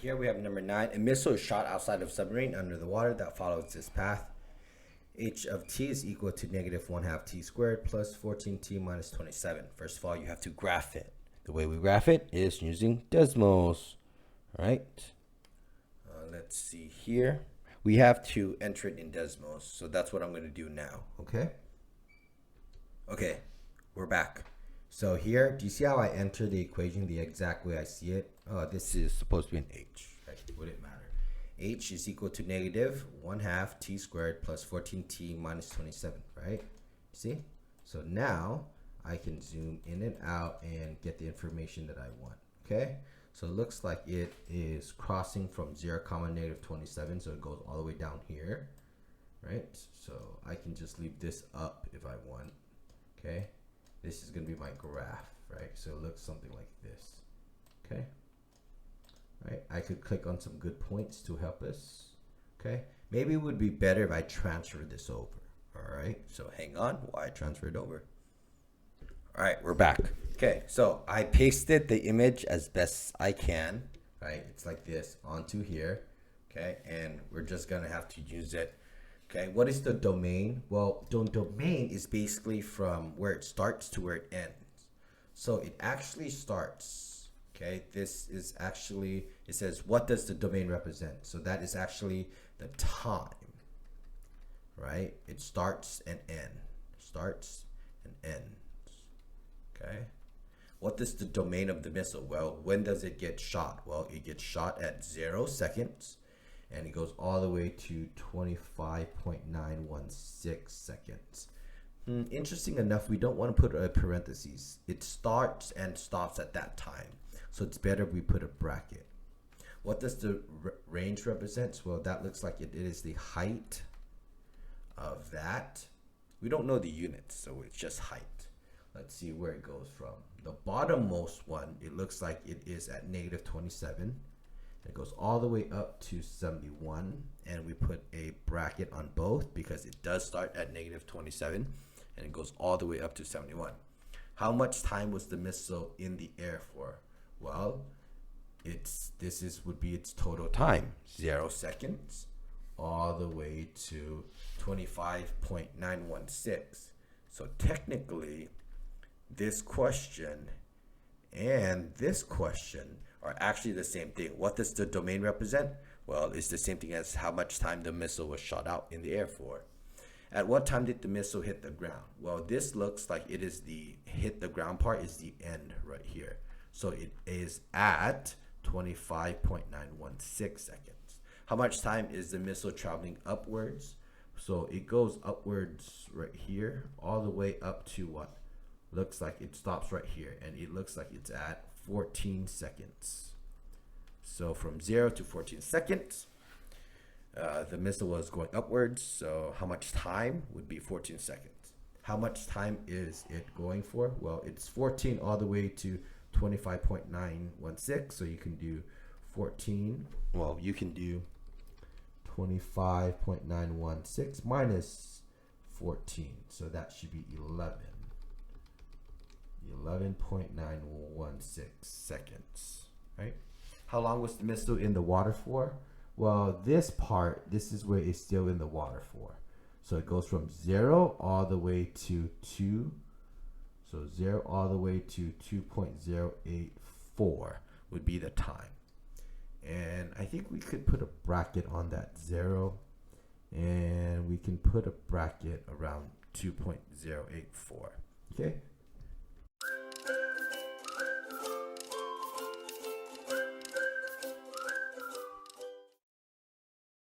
here we have number 9. A missile is shot outside of submarine under the water that follows this path. H of t is equal to negative 1/2 t squared plus 14t minus 27. First of all, you have to graph it. The way we graph it is using Desmos. All right. Let's see here. We have to enter it in Desmos, so that's what I'm going to do now. Okay. Okay, we're back. So here, do you see how I enter the equation the exact way I see it? Oh, this is supposed to be an h, right? Would it matter? H is equal to negative 1/2 t squared plus 14t minus 27, right? See? So now I can zoom in and out and get the information that I want, okay? So it looks like it is crossing from 0, negative 27, so it goes all the way down here, right? So I can just leave this up if I want, okay? This is going to be my graph, right? So it looks something like this, okay? Right? I could click on some good points to help us, okay? Maybe it would be better if I transfer this over, all right? So hang on while I transfer it over. All right, we're back. Okay, so I pasted the image as best I can, right? It's like this onto here, okay? And we're just going to have to use it. Okay, what is the domain? Well, the domain is basically from where it starts to where it ends. So it actually starts, okay? This is actually, it says, what does the domain represent? So that is actually the time, right? It starts and ends, okay? What is the domain of the missile? Well, when does it get shot? Well, it gets shot at 0 seconds. And it goes all the way to 25.916 seconds. Interesting enough, we don't want to put a parentheses. It starts and stops at that time. So it's better if we put a bracket. What does the range represent? Well, that looks like it is the height of that. We don't know the units, so it's just height. Let's see where it goes from. The bottommost one, it looks like it is at negative 27. It goes all the way up to 71, and we put a bracket on both because it does start at negative 27 and it goes all the way up to 71. How much time was the missile in the air for? Well, would be its total time, 0 seconds all the way to 25.916. So technically, this question and this question are actually the same thing. What does the domain represent? Well, it's the same thing as how much time the missile was shot out in the air for. At what time did the missile hit the ground? Well, this looks like it is the hit the ground part is the end right here. So it is at 25.916 seconds. How much time is the missile traveling upwards? So it goes upwards right here all the way up to what? Looks like it stops right here, and it looks like it's at 14 seconds. So from 0 to 14 seconds, the missile was going upwards. So how much time would be 14 seconds? How much time is it going for? Well, it's 14 all the way to 25.916. So you can do 14. Well, you can do 25.916 minus 14. So that should be 11.916 seconds, right? How long was the missile in the water for? Well, this is where it's still in the water for. So it goes from 0 all the way to 2. So 0 all the way to 2.084 would be the time. And I think we could put a bracket on that 0. And we can put a bracket around 2.084. Okay?